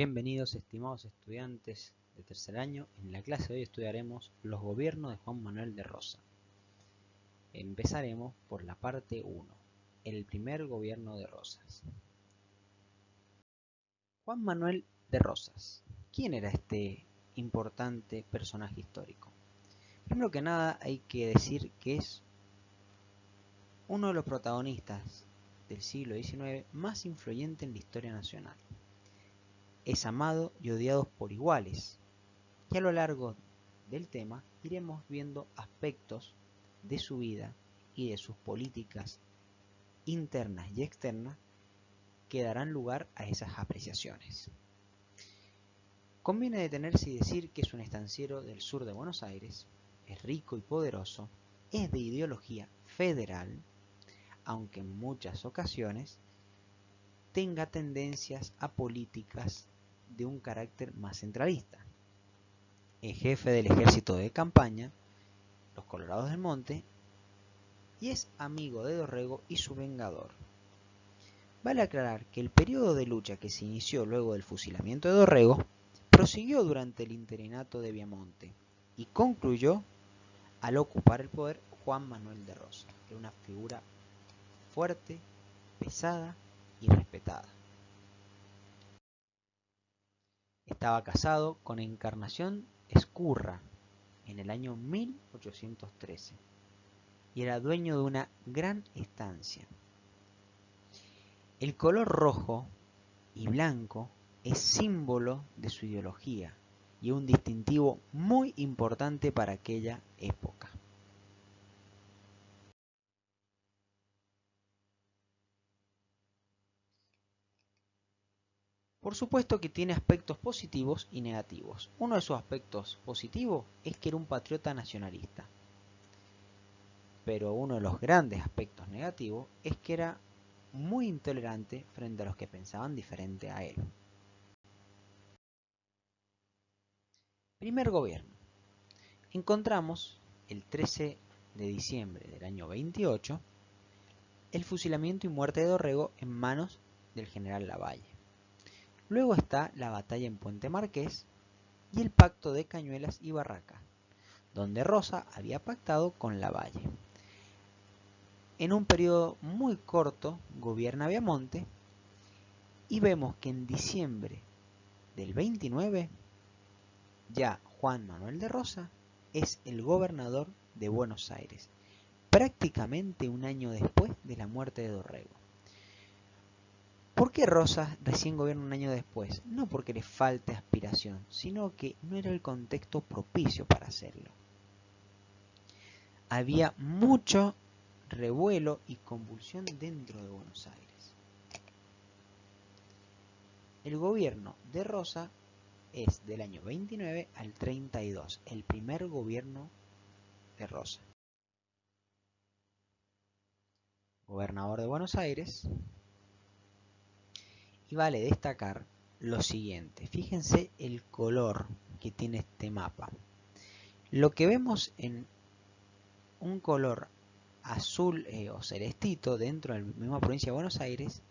Bienvenidos, estimados estudiantes de tercer año. En la clase de hoy estudiaremos los gobiernos de Juan Manuel de Rosas. Empezaremos por la parte 1, el primer gobierno de Rosas. Juan Manuel de Rosas. ¿Quién era este importante personaje histórico? Primero que nada hay que decir que es uno de los protagonistas del siglo XIX más influyente en la historia nacional. Es amado y odiado por iguales, y a lo largo del tema iremos viendo aspectos de su vida y de sus políticas internas y externas que darán lugar a esas apreciaciones. Conviene detenerse y decir que es un estanciero del sur de Buenos Aires, es rico y poderoso, es de ideología federal, aunque en muchas ocasiones tenga tendencias a políticas de un carácter más centralista. Es jefe del ejército de campaña, los Colorados del Monte, y es amigo de Dorrego y su vengador. Vale aclarar que el periodo de lucha que se inició luego del fusilamiento de Dorrego prosiguió durante el interinato de Viamonte y concluyó al ocupar el poder Juan Manuel de Rosas, que era una figura fuerte, pesada y respetada. Estaba casado con Encarnación Ezcurra en el año 1813 y era dueño de una gran estancia. El color rojo y blanco es símbolo de su ideología y un distintivo muy importante para aquella época. Por supuesto que tiene aspectos positivos y negativos. Uno de sus aspectos positivos es que era un patriota nacionalista. Pero uno de los grandes aspectos negativos es que era muy intolerante frente a los que pensaban diferente a él. Primer gobierno. Encontramos el 13 de diciembre del año 28 el fusilamiento y muerte de Dorrego en manos del general Lavalle. Luego está la batalla en Puente Marqués y el pacto de Cañuelas y Barracas, donde Rosas había pactado con Lavalle. En un periodo muy corto gobierna Viamonte y vemos que en diciembre del 29 ya Juan Manuel de Rosas es el gobernador de Buenos Aires, prácticamente un año después de la muerte de Dorrego. ¿Por qué Rosas recién gobierna un año después? No porque le falte aspiración, sino que no era el contexto propicio para hacerlo. Había mucho revuelo y convulsión dentro de Buenos Aires. El gobierno de Rosas es del año 29 al 32, el primer gobierno de Rosas. Gobernador de Buenos Aires. Y vale destacar lo siguiente, fíjense el color que tiene este mapa. Lo que vemos en un color azul o celestito dentro de la misma provincia de Buenos Aires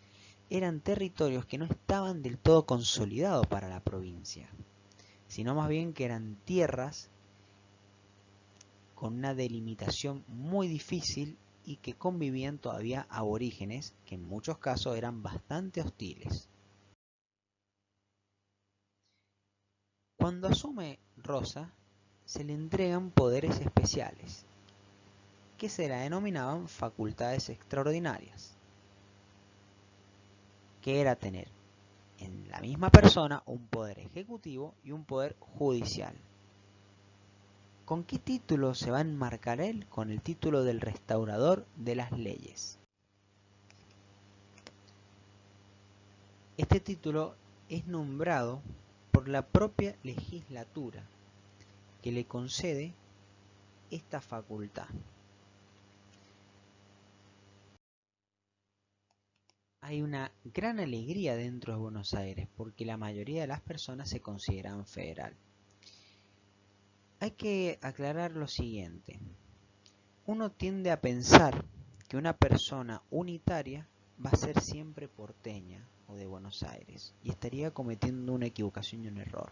eran territorios que no estaban del todo consolidados para la provincia, sino más bien que eran tierras con una delimitación muy difícil y que convivían todavía aborígenes que en muchos casos eran bastante hostiles. Cuando asume Rosas, se le entregan poderes especiales, que se la denominaban facultades extraordinarias, que era tener en la misma persona un poder ejecutivo y un poder judicial. ¿Con qué título se va a enmarcar él? Con el título del restaurador de las leyes. Este título es nombrado por la propia legislatura, que le concede esta facultad. Hay una gran alegría dentro de Buenos Aires porque la mayoría de las personas se consideran federal. Hay que aclarar lo siguiente. Uno tiende a pensar que una persona unitaria va a ser siempre porteña o de Buenos Aires y estaría cometiendo una equivocación y un error.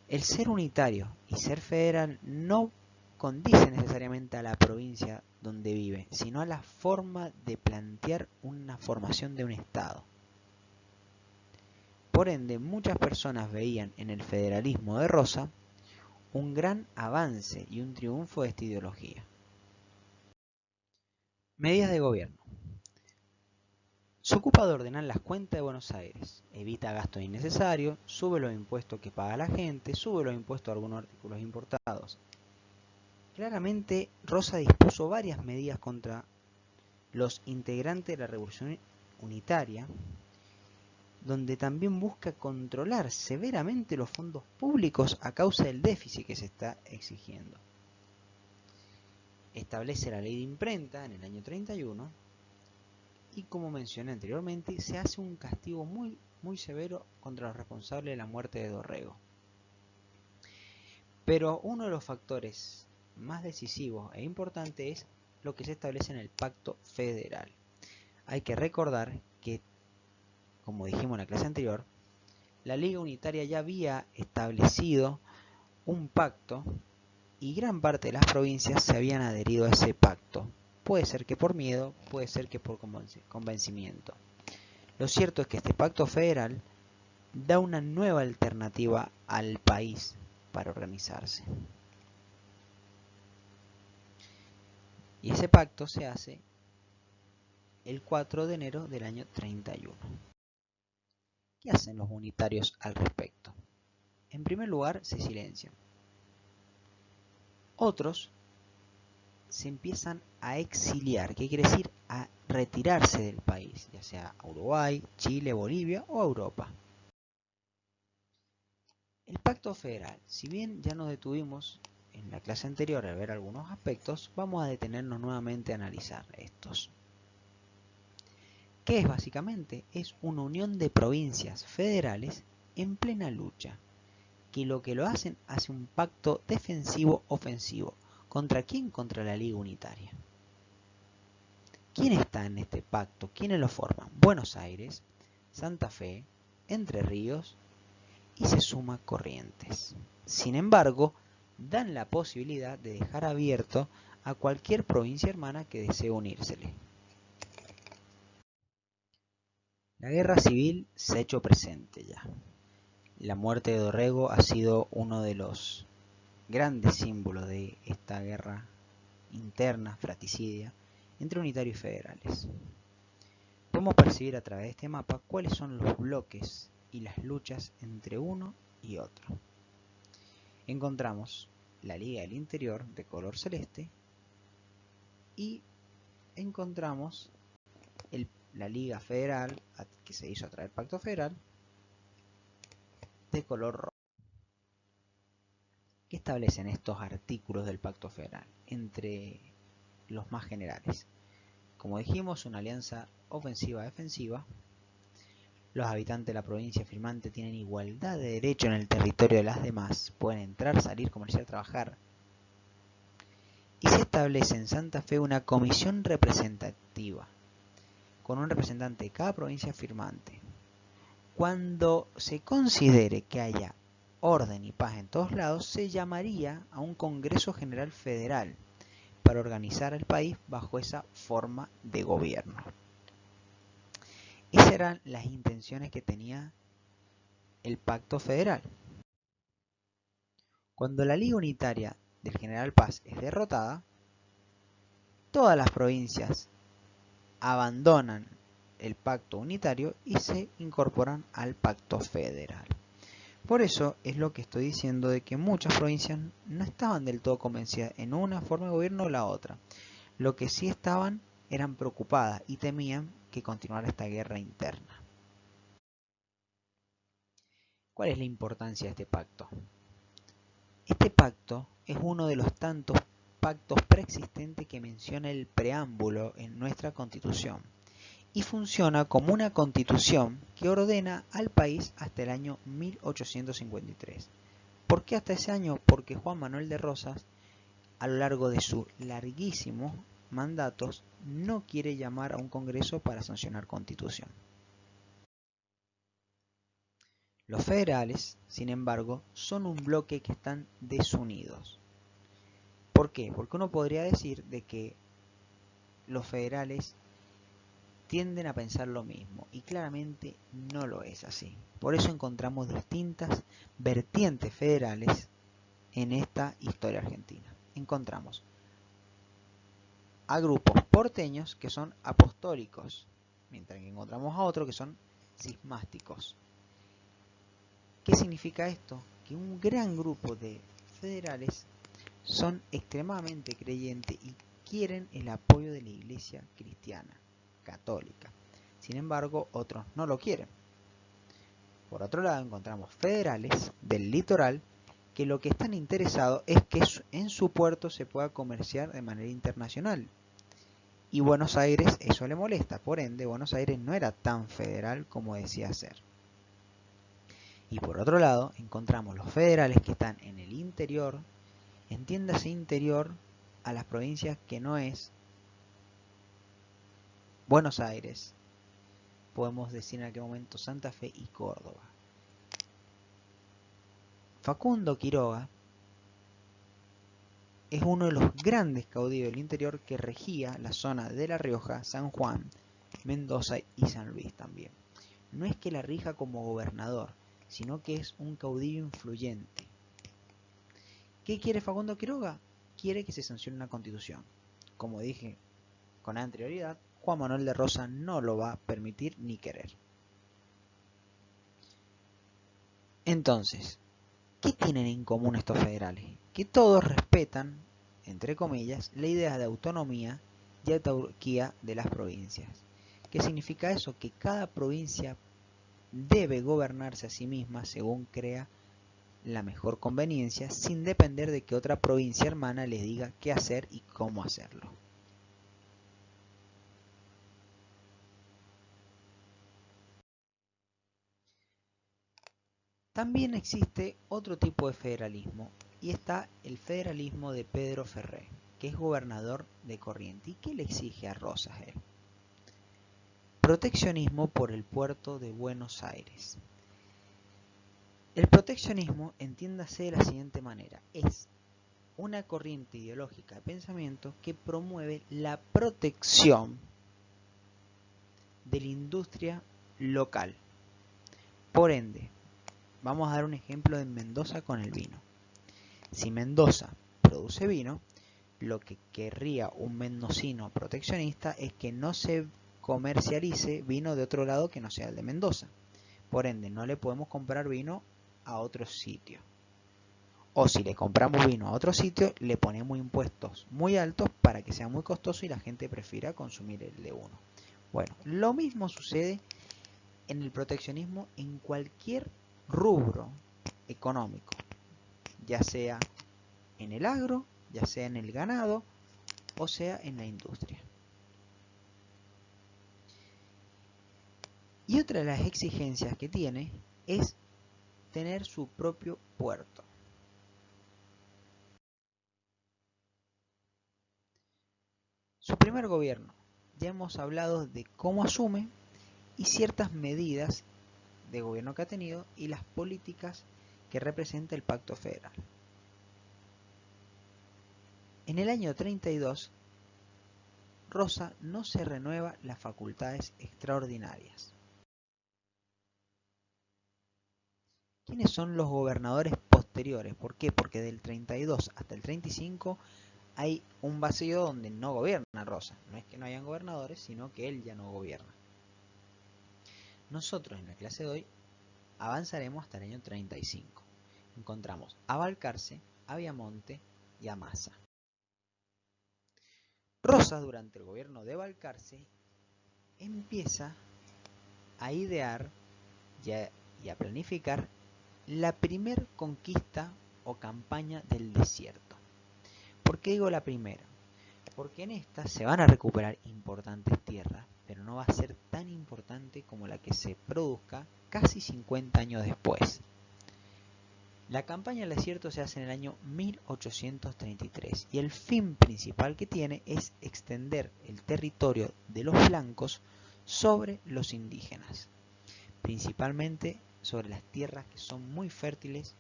El ser unitario y ser federal no condice necesariamente a la provincia donde vive, sino a la forma de plantear una formación de un Estado. Por ende, muchas personas veían en el federalismo de Rosa un gran avance y un triunfo de esta ideología. Medidas de gobierno. Se ocupa de ordenar las cuentas de Buenos Aires, evita gastos innecesarios, sube los impuestos que paga la gente, sube los impuestos a algunos artículos importados. Claramente, Rosa dispuso varias medidas contra los integrantes de la Revolución Unitaria, donde también busca controlar severamente los fondos públicos a causa del déficit que se está exigiendo. Establece la ley de imprenta en el año 31 y, como mencioné anteriormente, se hace un castigo muy severo contra los responsables de la muerte de Dorrego. Pero uno de los factores más decisivos e importantes es lo que se establece en el Pacto Federal. Hay que recordar que, como dijimos en la clase anterior, la Liga Unitaria ya había establecido un pacto y gran parte de las provincias se habían adherido a ese pacto. Puede ser que por miedo, puede ser que por convencimiento. Lo cierto es que este pacto federal da una nueva alternativa al país para organizarse. Y ese pacto se hace el 4 de enero del año 31. ¿Qué hacen los unitarios al respecto? En primer lugar, se silencian. Otros se empiezan a exiliar, ¿qué quiere decir? A retirarse del país, ya sea a Uruguay, Chile, Bolivia o a Europa. El Pacto Federal, si bien ya nos detuvimos en la clase anterior a ver algunos aspectos, vamos a detenernos nuevamente a analizar estos. ¿Qué es básicamente? Es una unión de provincias federales en plena lucha, que lo hacen hace un pacto defensivo-ofensivo. ¿Contra quién? Contra la Liga Unitaria. ¿Quién está en este pacto? ¿Quiénes lo forman? Buenos Aires, Santa Fe, Entre Ríos y se suma Corrientes. Sin embargo, dan la posibilidad de dejar abierto a cualquier provincia hermana que desee unírsele. La guerra civil se ha hecho presente ya. La muerte de Dorrego ha sido uno de los grandes símbolos de esta guerra interna, fratricidia, entre unitarios y federales. Podemos percibir a través de este mapa cuáles son los bloques y las luchas entre uno y otro. Encontramos la Liga del Interior de color celeste y encontramos la Liga Federal que se hizo a través del Pacto Federal de color rojo. ¿Qué establecen estos artículos del Pacto Federal? Entre los más generales. Como dijimos, una alianza ofensiva-defensiva. Los habitantes de la provincia firmante tienen igualdad de derecho en el territorio de las demás. Pueden entrar, salir, comerciar, trabajar. Y se establece en Santa Fe una comisión representativa, con un representante de cada provincia firmante. Cuando se considere que haya orden y paz en todos lados, se llamaría a un Congreso General Federal para organizar el país bajo esa forma de gobierno. Esas eran las intenciones que tenía el Pacto Federal. Cuando la Liga Unitaria del General Paz es derrotada, todas las provincias abandonan el Pacto Unitario y se incorporan al Pacto Federal. Por eso es lo que estoy diciendo de que muchas provincias no estaban del todo convencidas en una forma de gobierno o la otra. Lo que sí estaban eran preocupadas y temían que continuara esta guerra interna. ¿Cuál es la importancia de este pacto? Este pacto es uno de los tantos pactos preexistentes que menciona el preámbulo en nuestra Constitución y funciona como una constitución que ordena al país hasta el año 1853. ¿Por qué hasta ese año? Porque Juan Manuel de Rosas, a lo largo de su larguísimo mandatos no quiere llamar a un Congreso para sancionar Constitución. Los federales, sin embargo, son un bloque que están desunidos. ¿Por qué? Porque uno podría decir de que los federales tienden a pensar lo mismo y claramente no lo es así. Por eso encontramos distintas vertientes federales en esta historia argentina. Encontramos a grupos porteños que son apostólicos, mientras que encontramos a otros que son cismásticos. ¿Qué significa esto? Que un gran grupo de federales son extremadamente creyentes y quieren el apoyo de la Iglesia cristiana, católica. Sin embargo, otros no lo quieren. Por otro lado, encontramos federales del litoral que lo que están interesados es que en su puerto se pueda comerciar de manera internacional. Y Buenos Aires eso le molesta, por ende Buenos Aires no era tan federal como decía ser. Y por otro lado, encontramos los federales que están en el interior, entiéndase interior a las provincias que no es Buenos Aires, podemos decir en aquel momento Santa Fe y Córdoba. Facundo Quiroga es uno de los grandes caudillos del interior que regía la zona de La Rioja, San Juan, Mendoza y San Luis también. No es que la rija como gobernador, sino que es un caudillo influyente. ¿Qué quiere Facundo Quiroga? Quiere que se sancione una constitución. Como dije con anterioridad, Juan Manuel de Rosas no lo va a permitir ni querer. Entonces, ¿qué tienen en común estos federales? Que todos respetan, entre comillas, la idea de autonomía y autarquía de las provincias. ¿Qué significa eso? Que cada provincia debe gobernarse a sí misma según crea la mejor conveniencia, sin depender de que otra provincia hermana les diga qué hacer y cómo hacerlo. También existe otro tipo de federalismo y está el federalismo de Pedro Ferré, que es gobernador de Corrientes. ¿Y qué le exige a Rosas él? Proteccionismo por el puerto de Buenos Aires. El proteccionismo, entiéndase de la siguiente manera, es una corriente ideológica de pensamiento que promueve la protección de la industria local. Por ende, vamos a dar un ejemplo de Mendoza con el vino. Si Mendoza produce vino, lo que querría un mendocino proteccionista es que no se comercialice vino de otro lado que no sea el de Mendoza. Por ende, no le podemos comprar vino a otro sitio. O si le compramos vino a otro sitio, le ponemos impuestos muy altos para que sea muy costoso y la gente prefiera consumir el de uno. Bueno, lo mismo sucede en el proteccionismo en cualquier rubro económico, ya sea en el agro, ya sea en el ganado, o sea en la industria. Y otra de las exigencias que tiene es tener su propio puerto. Su primer gobierno, ya hemos hablado de cómo asume y ciertas medidas de gobierno que ha tenido y las políticas que representa el Pacto Federal. En el año 32, Rosas no se renueva las facultades extraordinarias. ¿Quiénes son los gobernadores posteriores? ¿Por qué? Porque del 32 hasta el 35 hay un vacío donde no gobierna Rosas. No es que no hayan gobernadores, sino que él ya no gobierna. Nosotros en la clase de hoy avanzaremos hasta el año 35. Encontramos a Balcarce, a Viamonte y a Massa. Rosas, durante el gobierno de Balcarce, empieza a idear y a planificar la primer conquista o campaña del desierto. ¿Por qué digo la primera? Porque en esta se van a recuperar importantes tierras, pero no va a ser tan importante como la que se produzca casi 50 años después. La campaña del desierto se hace en el año 1833 y el fin principal que tiene es extender el territorio de los blancos sobre los indígenas, principalmente sobre las tierras que son muy fértiles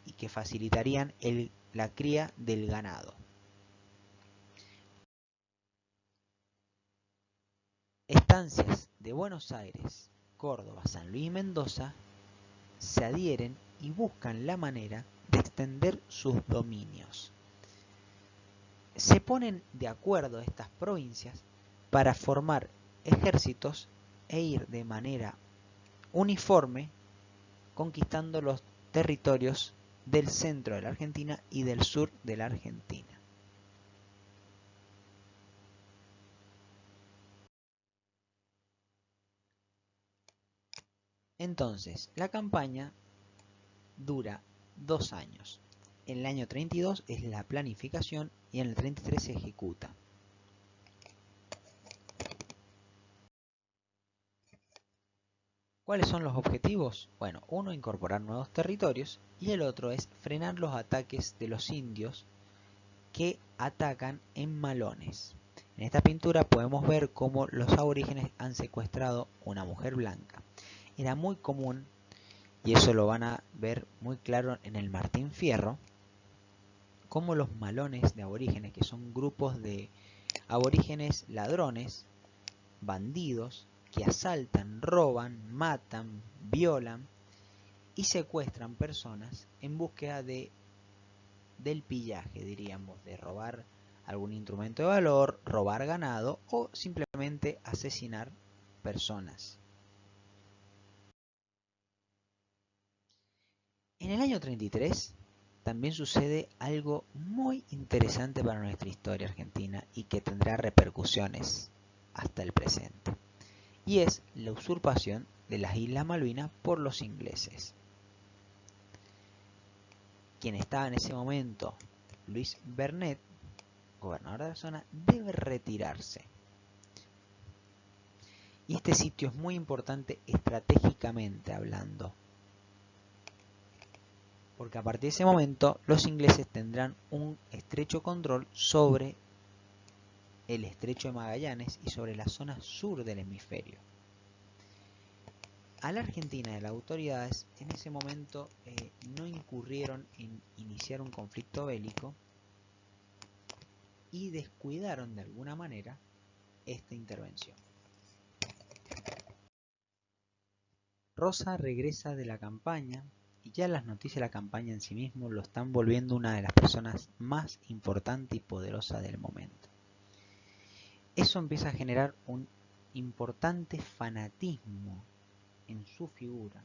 y que facilitarían la cría del ganado. Estancias de Buenos Aires, Córdoba, San Luis y Mendoza se adhieren y buscan la manera de extender sus dominios. Se ponen de acuerdo estas provincias para formar ejércitos e ir de manera uniforme conquistando los territorios del centro de la Argentina y del sur de la Argentina. Entonces, la campaña dura 2 años. En el año 32 es la planificación y en el 33 se ejecuta. ¿Cuáles son los objetivos? Bueno, uno, incorporar nuevos territorios y el otro es frenar los ataques de los indios que atacan en malones. En esta pintura podemos ver cómo los aborígenes han secuestrado una mujer blanca. Era muy común, y eso lo van a ver muy claro en el Martín Fierro, cómo los malones de aborígenes, que son grupos de aborígenes ladrones, bandidos, que asaltan, roban, matan, violan y secuestran personas en búsqueda del pillaje, diríamos, de robar algún instrumento de valor, robar ganado o simplemente asesinar personas. En el año 33 también sucede algo muy interesante para nuestra historia argentina y que tendrá repercusiones hasta el presente. Y es la usurpación de las Islas Malvinas por los ingleses. Quien estaba en ese momento, Luis Bernet, gobernador de la zona, debe retirarse. Y este sitio es muy importante estratégicamente hablando, porque a partir de ese momento los ingleses tendrán un estrecho control sobre el estrecho de Magallanes y sobre la zona sur del hemisferio. A la Argentina y a las autoridades en ese momento no incurrieron en iniciar un conflicto bélico y descuidaron de alguna manera esta intervención. Rosa regresa de la campaña y ya las noticias de la campaña en sí mismo lo están volviendo una de las personas más importantes y poderosas del momento. Eso empieza a generar un importante fanatismo en su figura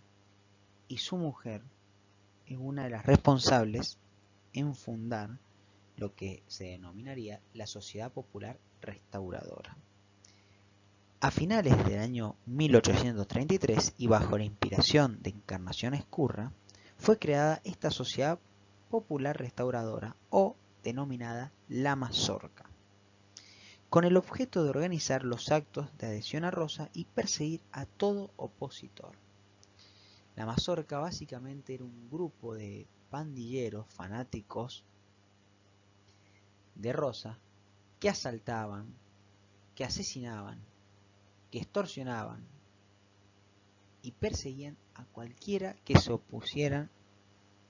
y su mujer es una de las responsables en fundar lo que se denominaría la Sociedad Popular Restauradora. A finales del año 1833 y bajo la inspiración de Encarnación Ezcurra, fue creada esta Sociedad Popular Restauradora o denominada La Mazorca, con el objeto de organizar los actos de adhesión a Rosa y perseguir a todo opositor. La Mazorca básicamente era un grupo de pandilleros fanáticos de Rosa que asaltaban, que asesinaban, que extorsionaban y perseguían a cualquiera que se opusieran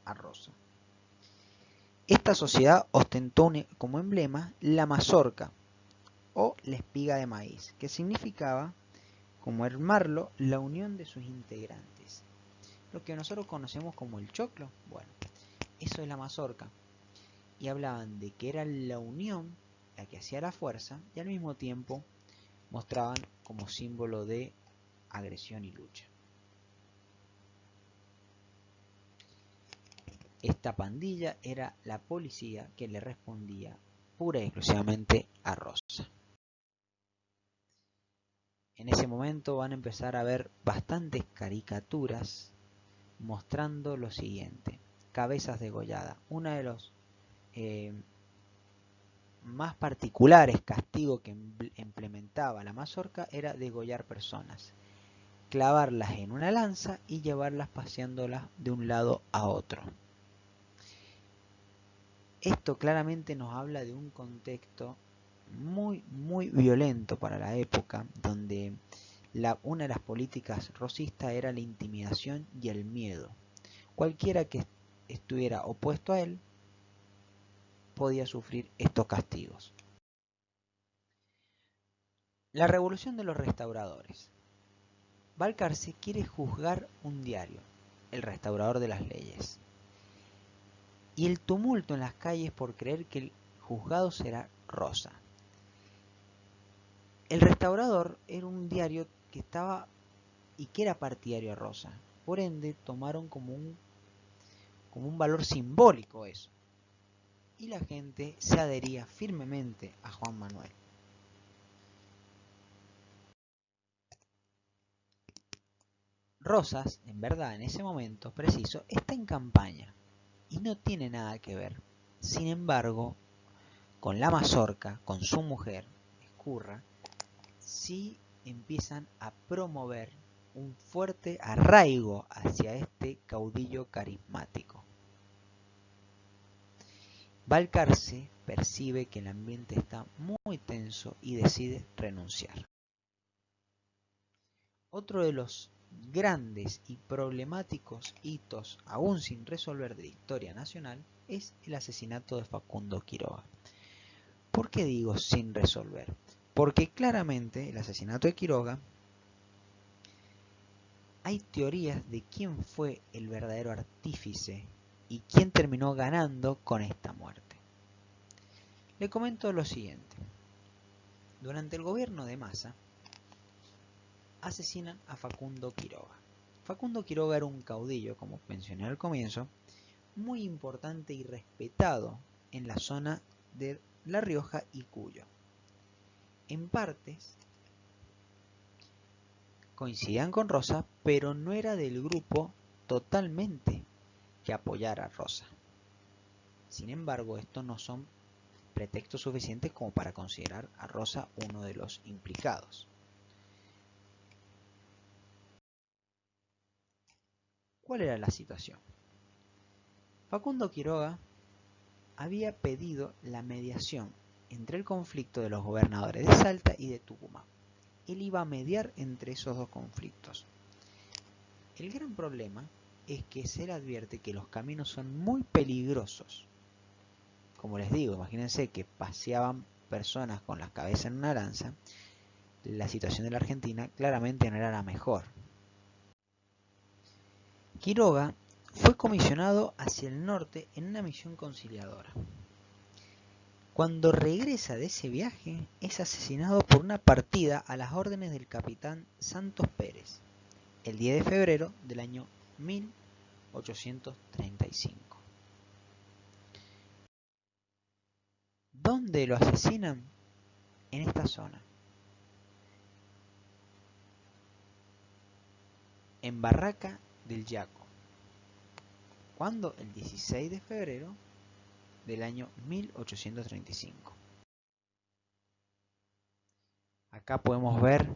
a Rosa. Esta sociedad ostentó como emblema la mazorca o la espiga de maíz, que significaba, como el marlo, la unión de sus integrantes. Lo que nosotros conocemos como el choclo, bueno, eso es la mazorca. Y hablaban de que era la unión la que hacía la fuerza y al mismo tiempo mostraban como símbolo de agresión y lucha. Esta pandilla era la policía que le respondía pura y exclusivamente a Rosa. En ese momento van a empezar a ver bastantes caricaturas mostrando lo siguiente: cabezas degolladas. Uno de los más particulares castigos que implementaba la mazorca era degollar personas, clavarlas en una lanza y llevarlas paseándolas de un lado a otro. Esto claramente nos habla de un contexto muy violento para la época, donde una de las políticas rosistas era la intimidación y el miedo. Cualquiera que estuviera opuesto a él podía sufrir estos castigos. La revolución de los restauradores. Balcarce quiere juzgar un diario, El Restaurador de las Leyes, y el tumulto en las calles por creer que el juzgado será Rosa. El Restaurador era un diario que estaba y que era partidario a Rosa, por ende tomaron como un valor simbólico eso, y la gente se adhería firmemente a Juan Manuel. Rosas, en verdad, en ese momento preciso, está en campaña y no tiene nada que ver. Sin embargo, con la mazorca, con su mujer, Escurra, sí empiezan a promover un fuerte arraigo hacia este caudillo carismático. Balcarce percibe que el ambiente está muy tenso y decide renunciar. Otro de los grandes y problemáticos hitos aún sin resolver de la historia nacional es el asesinato de Facundo Quiroga. ¿Por qué digo sin resolver? Porque claramente el asesinato de Quiroga, hay teorías de quién fue el verdadero artífice y quién terminó ganando con esta muerte. Le comento lo siguiente. Durante el gobierno de Massa, asesinan a Facundo Quiroga. Facundo Quiroga era un caudillo, como mencioné al comienzo, muy importante y respetado en la zona de La Rioja y Cuyo. En partes coincidían con Rosa, pero no era del grupo totalmente que apoyara a Rosa. Sin embargo, estos no son pretextos suficientes como para considerar a Rosa uno de los implicados. ¿Cuál era la situación? Facundo Quiroga había pedido la mediación entre el conflicto de los gobernadores de Salta y de Tucumán. Él iba a mediar entre esos dos conflictos. El gran problema es que se le advierte que los caminos son muy peligrosos. Como les digo, imagínense que paseaban personas con las cabezas en una lanza. La situación de la Argentina claramente no era la mejor. Quiroga fue comisionado hacia el norte en una misión conciliadora. Cuando regresa de ese viaje, es asesinado por una partida a las órdenes del capitán Santos Pérez, el 10 de febrero del año 1835. ¿Dónde lo asesinan? En esta zona. En Barraca del Yaco. ¿Cuándo? El 16 de febrero del año 1835. Acá podemos ver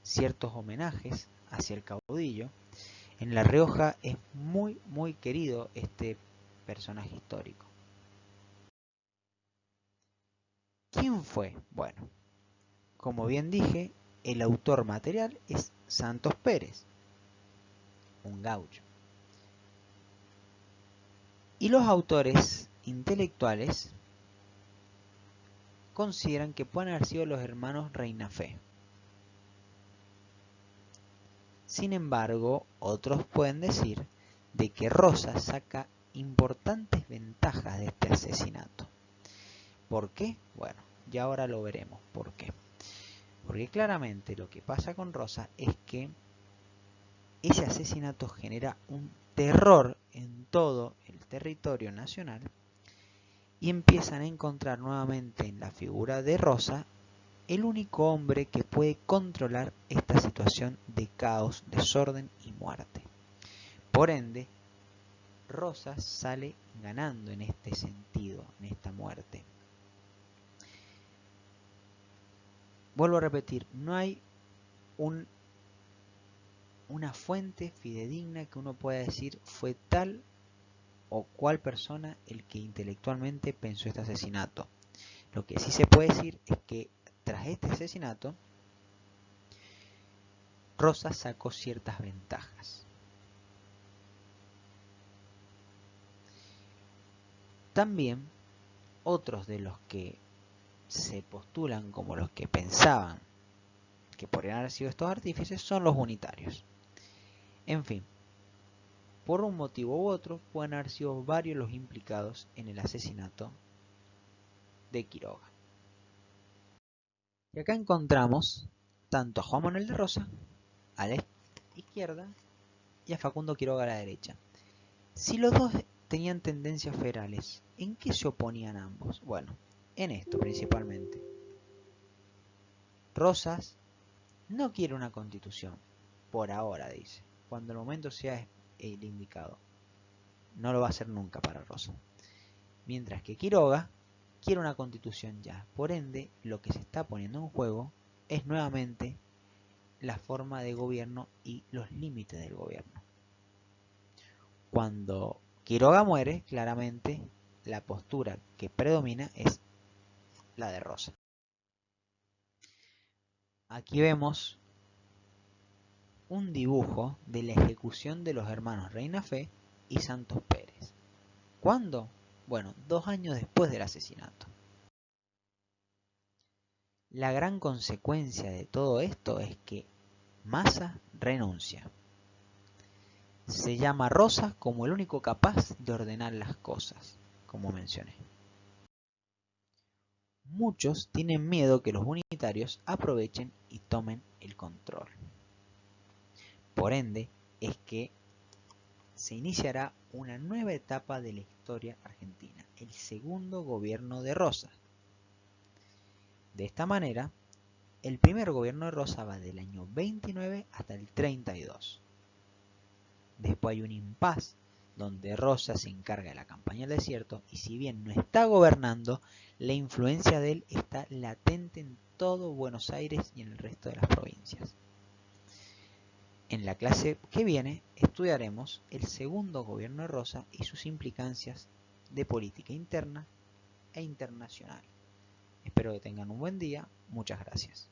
ciertos homenajes hacia el caudillo. En La Rioja es muy querido este personaje histórico. ¿Quién fue? Bueno, como bien dije, el autor material es Santos Pérez, un gaucho. Y los autores intelectuales consideran que pueden haber sido los hermanos Reinafé. Sin embargo, otros pueden decir de que Rosa saca importantes ventajas de este asesinato. ¿Por qué? Bueno, ya ahora lo veremos por qué. Porque claramente lo que pasa con Rosa es que ese asesinato genera un terror en todo el territorio nacional y empiezan a encontrar nuevamente en la figura de Rosa el único hombre que puede controlar esta situación de caos, desorden y muerte. Por ende, Rosa sale ganando en este sentido, en esta muerte. Vuelvo a repetir, no hay una fuente fidedigna que uno pueda decir fue tal o cuál persona el que intelectualmente pensó este asesinato. Lo que sí se puede decir es que tras este asesinato, Rosas sacó ciertas ventajas. También otros de los que se postulan como los que pensaban que podrían haber sido estos artífices son los unitarios. En fin, por un motivo u otro pueden haber sido varios los implicados en el asesinato de Quiroga. Y acá encontramos tanto a Juan Manuel de Rosas a la izquierda y a Facundo Quiroga a la derecha. Si los dos tenían tendencias federales, ¿en qué se oponían ambos? Bueno, en esto principalmente. Rosas no quiere una constitución, por ahora dice, cuando el momento sea el indicado. No lo va a hacer nunca para Rosas. Mientras que Quiroga quiere una constitución ya. Por ende, lo que se está poniendo en juego es nuevamente la forma de gobierno y los límites del gobierno. Cuando Quiroga muere, claramente la postura que predomina es la de Rosas. Aquí vemos un dibujo de la ejecución de los hermanos Reina Fe y Santos Pérez. ¿Cuándo? Bueno, 2 años después del asesinato. La gran consecuencia de todo esto es que Maza renuncia. Se llama Rosas como el único capaz de ordenar las cosas, como mencioné. Muchos tienen miedo que los unitarios aprovechen y tomen el control. Por ende, es que se iniciará una nueva etapa de la historia argentina, el segundo gobierno de Rosas. De esta manera, el primer gobierno de Rosas va del año 29 hasta el 32. Después hay un impas donde Rosas se encarga de la campaña del desierto y si bien no está gobernando, la influencia de él está latente en todo Buenos Aires y en el resto de las provincias. En la clase que viene estudiaremos el segundo gobierno de Rosas y sus implicancias de política interna e internacional. Espero que tengan un buen día. Muchas gracias.